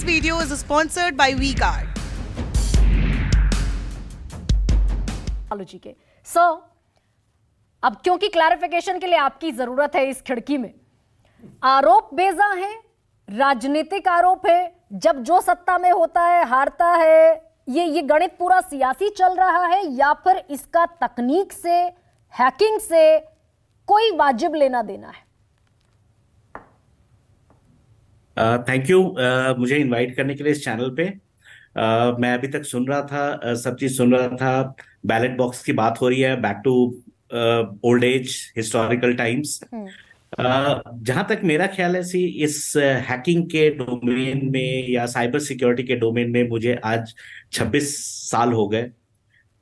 This video is sponsored by WeGuard. जी के अब क्योंकि क्लैरिफिकेशन के लिए आपकी जरूरत है इस खिड़की में, आरोप बेजा है, राजनीतिक आरोप है, जब जो सत्ता में होता है हारता है, ये गणित पूरा सियासी चल रहा है, या फिर इसका तकनीक से, हैकिंग से कोई वाजिब लेना देना है? थैंक यू मुझे इनवाइट करने के लिए इस चैनल पे। मैं अभी तक सुन रहा था, सब चीज सुन रहा था। बैलेट बॉक्स की बात हो रही है, back to old age, historical times. जहां तक मेरा ख्याल है, इस हैकिंग के डोमेन में या साइबर सिक्योरिटी के डोमेन में मुझे आज 26 साल हो गए।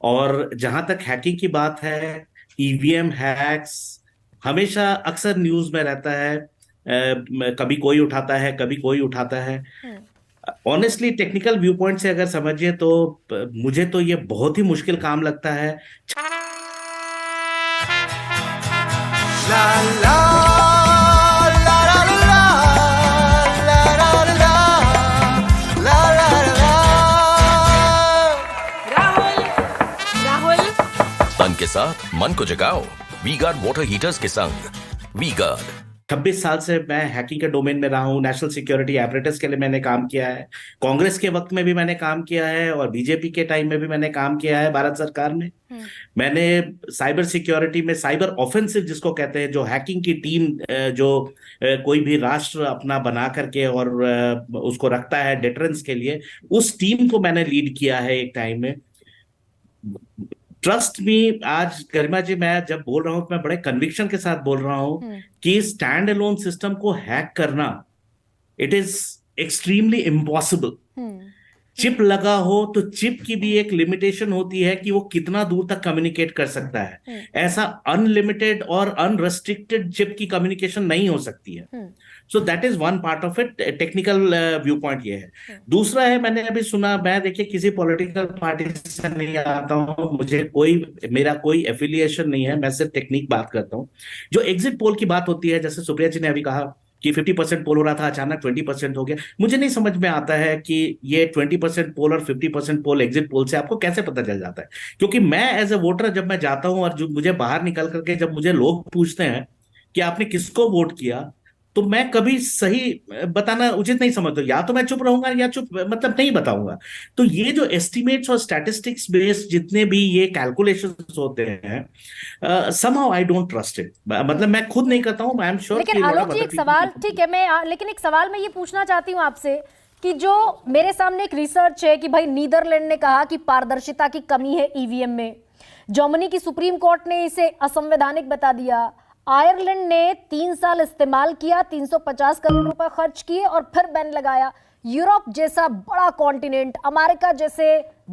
और जहां तक हैकिंग की बात है, ईवीएम हैक्स हमेशा अक्सर न्यूज में रहता है। कभी कोई उठाता है, कभी कोई उठाता है। ऑनेस्टली टेक्निकल व्यू पॉइंट से अगर समझिए तो मुझे तो ये बहुत ही मुश्किल काम लगता है। La la la la la la la la la la Rahul तन के साथ मन को जगाओ वीगार्ड वाटर हीटर्स के संग। वीगार्ड 26 साल से मैं हैकिंग के डोमेन में रहा हूँ। नेशनल सिक्योरिटी एपरेटस के लिए मैंने काम किया है, कांग्रेस के वक्त में भी मैंने काम किया है, और बीजेपी के टाइम में भी मैंने काम किया है भारत सरकार में। मैंने साइबर सिक्योरिटी में साइबर ऑफेंसिव जिसको कहते हैं, जो हैकिंग की टीम जो कोई भी राष्ट्र अपना बना करके और उसको रखता है डिटरेंस के लिए, उस टीम को मैंने लीड किया है एक टाइम में। ट्रस्ट मी, आज गरिमा जी मैं जब बोल रहा हूं तो मैं बड़े कन्विक्शन के साथ बोल रहा हूं कि स्टैंड अलोन सिस्टम को हैक करना, it is extremely impossible. Chip लगा हो तो चिप की भी एक लिमिटेशन होती है कि वो कितना दूर तक कम्युनिकेट कर सकता है। ऐसा अनलिमिटेड और अनरेस्ट्रिक्टेड चिप की कम्युनिकेशन नहीं हो सकती है। So that is one part of it. Technical view point ये है। दूसरा है, मैंने अभी सुना, मैं देखिए किसी पॉलिटिकल पार्टी से नहीं आता हूं, मेरा कोई एफिलिएशन नहीं है, मैं सिर्फ टेक्निक बात करता हूं। जो एग्जिट पोल की बात होती है, जैसे सुप्रिया जी ने अभी कहा कि 50% पोल हो रहा था, अचानक 20% हो गया। मुझे नहीं समझ में आता है कि ये 20% पोल और 50% पोल एग्जिट पोल से आपको कैसे पता चल जाता है। क्योंकि मैं एज ए वोटर जब मैं जाता हूं और जो मुझे बाहर निकल करके जब मुझे लोग पूछते हैं कि आपने किसको वोट किया, तो मैं कभी सही बताना उचित नहीं समझता। या तो मैं चुप रहूंगा या चुप मतलब नहीं बताऊंगा। तो ये जो एस्टिमेट्स और स्टैटिस्टिक्स बेस्ड जितने भी ये कैलकुलेशंस होते हैं, somehow I don't trust it। मतलब मैं खुद नहीं करता हूं, आई एम श्योर। लेकिन आलोक जी, एक सवाल, ठीक है, लेकिन एक सवाल मैं ये पूछना चाहती हूँ आपसे कि जो मेरे सामने एक रिसर्च है कि भाई नीदरलैंड ने कहा कि पारदर्शिता की कमी है ईवीएम में, जर्मनी की सुप्रीम कोर्ट ने इसे असंवैधानिक बता दिया, आयरलैंड ने 3 साल इस्तेमाल किया, 350 करोड़ रुपए खर्च किए और फिर बैन लगाया। यूरोप जैसा बड़ा कॉन्टिनेंट, अमेरिका जैसे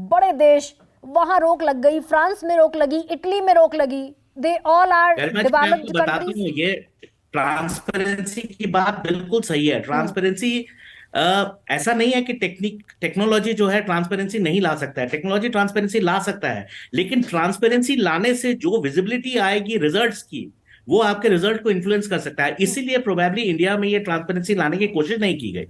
बड़े देश, वहां रोक लग गई, फ्रांस में रोक लगी, इटली में रोक लगी। They all are developed countries. ये ट्रांसपेरेंसी की बात बिल्कुल सही है। ट्रांसपेरेंसी ऐसा नहीं है कि टेक्नोलॉजी जो है ट्रांसपेरेंसी नहीं ला सकता है। टेक्नोलॉजी ट्रांसपेरेंसी ला सकता है, लेकिन ट्रांसपेरेंसी लाने से जो विजिबिलिटी आएगी रिजल्ट्स की, वो आपके रिजल्ट को इन्फ्लुएंस कर सकता है। इसीलिए प्रोबेबली इंडिया में ये ट्रांसपेरेंसी लाने की कोशिश नहीं की गई।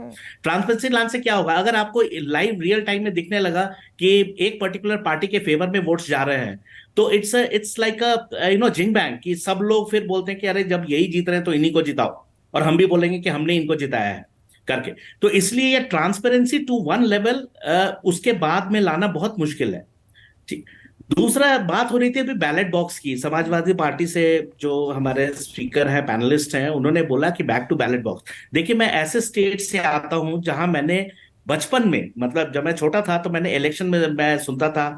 ट्रांसपेरेंसी लाने से क्या होगा, अगर आपको लाइव रियल टाइम में दिखने लगा कि एक पर्टिकुलर पार्टी के फेवर में वोट्स जा रहे हैं, तो it's like a zing bang, कि सब लोग फिर बोलते हैं कि अरे जब यही जीत रहे हैं तो इन्हीं को जिताओ, और हम भी बोलेंगे कि हमने इनको जिताया है करके। तो इसलिए ये ट्रांसपेरेंसी टू वन लेवल उसके बाद में लाना बहुत मुश्किल है। ठीक। दूसरा बात हो रही थी अभी बैलेट बॉक्स की। समाजवादी पार्टी से जो हमारे स्पीकर हैं, पैनलिस्ट हैं, उन्होंने बोला कि बैक टू बैलेट बॉक्स। देखिए, मैं ऐसे स्टेट से आता हूं जहां मैंने बचपन में, मतलब जब मैं छोटा था तो मैंने इलेक्शन में मैं सुनता था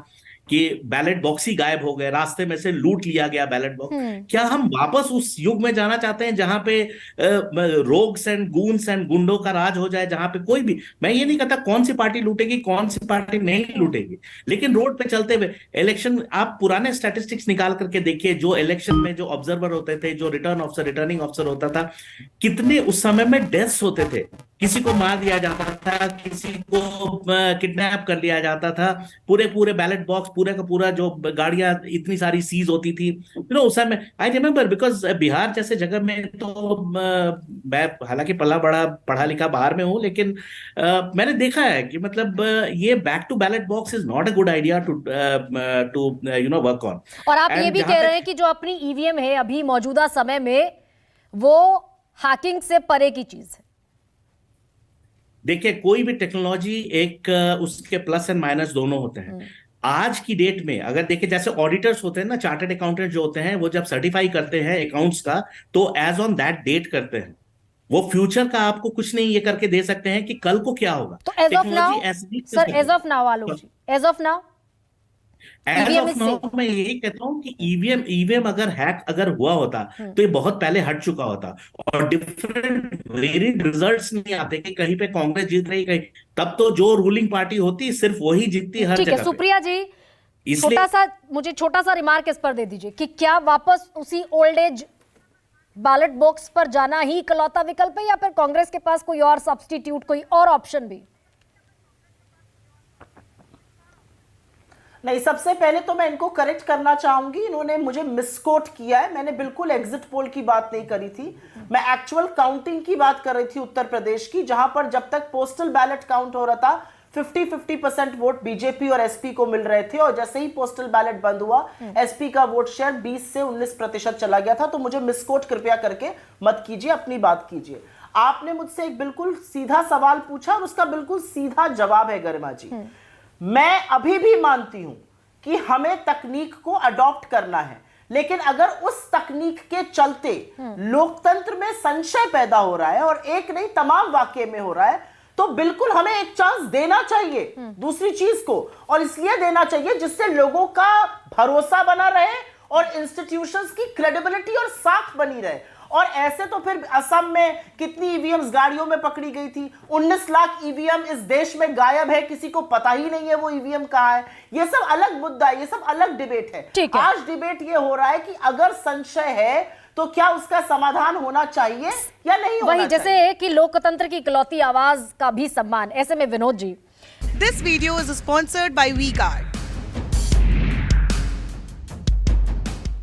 कि बैलेट बॉक्स ही गायब हो गए, रास्ते में से लूट लिया गया बैलेट बॉक्स। क्या हम वापस उस युग में जाना चाहते हैं जहां पे रोग्स एंड गूंस एंड गुंडों का राज हो जाए, जहां पे कोई भी, मैं ये नहीं कहता कौन सी पार्टी लूटेगी कौन सी पार्टी नहीं लूटेगी, लेकिन रोड पे चलते हुए इलेक्शन, आप पुराने स्टैटिस्टिक्स निकाल करके देखिए, जो इलेक्शन में जो ऑब्जर्वर होते थे, जो रिटर्निंग ऑफिसर होता था, कितने उस समय में डेथ्स होते थे। किसी को मार दिया जाता था, किसी को किडनैप कर लिया जाता था, पूरे बैलेट बॉक्स पूरा का पूरा जो गाड़ियां इतनी सारी सीज होती थी, उस समय आई रिमेम्बर, बिकॉज बिहार जैसे जगह में तो मैं हालांकि पढ़ा लिखा बाहर में हूँ, लेकिन मैंने देखा है कि मतलब ये back to ballot box is not a good idea to work on. और आप ये भी कह रहे हैं कि जो अपनी ईवीएम है अभी मौजूदा समय में वो हैकिंग से परे की चीज है। देखिए, कोई भी टेक्नोलॉजी एक उसके प्लस एंड माइनस दोनों होते हैं। आज की डेट में अगर देखिए, जैसे ऑडिटर्स होते हैं ना, चार्टर्ड अकाउंटेंट जो होते हैं, वो जब सर्टिफाई करते हैं अकाउंट्स का तो एज ऑन दैट डेट करते हैं। वो फ्यूचर का आपको कुछ नहीं ये करके दे सकते हैं कि कल को क्या होगा। तो as of now sir, as of now Alok ji, as of now मैं यही कहता हूं कि ईवीएम अगर हैक अगर हुआ होता तो ये बहुत पहले हट चुका होता, और डिफरेंट वेरिएंट रिजल्ट्स नहीं आते कि कहीं पे कांग्रेस जीत रही, कहीं तब तो जो रूलिंग पार्टी होती सिर्फ वही जीतती हर जगह। ठीक है सुप्रिया जी, मुझे छोटा सा रिमार्क इस पर दे दीजिए कि क्या वापस उसी ओल्ड एज बैलेट बॉक्स पर जाना ही इकलौता विकल्प है, या फिर कांग्रेस के पास कोई और सब्स्टिट्यूट, कोई और ऑप्शन भी? नहीं, सबसे पहले तो मैं इनको करेक्ट करना चाहूंगी, इन्होंने मुझे मिसकोट किया है। मैंने बिल्कुल एग्जिट पोल की बात नहीं करी थी, मैं एक्चुअल काउंटिंग की बात कर रही थी उत्तर प्रदेश की, जहां पर जब तक पोस्टल बैलेट काउंट हो रहा था 50-50% वोट बीजेपी और एसपी को मिल रहे थे, और जैसे ही पोस्टल बैलेट बंद हुआ एसपी का वोट शेयर 20 से 19% चला गया था। तो मुझे मिसकोट कृपया करके मत कीजिए, अपनी बात कीजिए। आपने मुझसे एक बिल्कुल सीधा सवाल पूछा और उसका बिल्कुल सीधा जवाब है गरिमा जी। मैं अभी भी मानती हूं कि हमें तकनीक को अडॉप्ट करना है, लेकिन अगर उस तकनीक के चलते लोकतंत्र में संशय पैदा हो रहा है, और एक नहीं तमाम वाकये में हो रहा है, तो बिल्कुल हमें एक चांस देना चाहिए दूसरी चीज को, और इसलिए देना चाहिए जिससे लोगों का भरोसा बना रहे और इंस्टीट्यूशंस की क्रेडिबिलिटी और साख बनी रहे। और ऐसे तो फिर असम में कितनी ईवीएम्स गाड़ियों में पकड़ी गई थी, 19 लाख ईवीएम इस देश में गायब है, किसी को पता ही नहीं है वो ईवीएम कहां है। ये सब अलग मुद्दा है, ये सब अलग डिबेट है। आज डिबेट ये हो रहा है कि अगर संशय है तो क्या उसका समाधान होना चाहिए या नहीं होना चाहिए। वही जैसे कि लोकतंत्र की इकलौती आवाज का भी सम्मान। ऐसे में Vinod ji, This video is sponsored by WeGuard.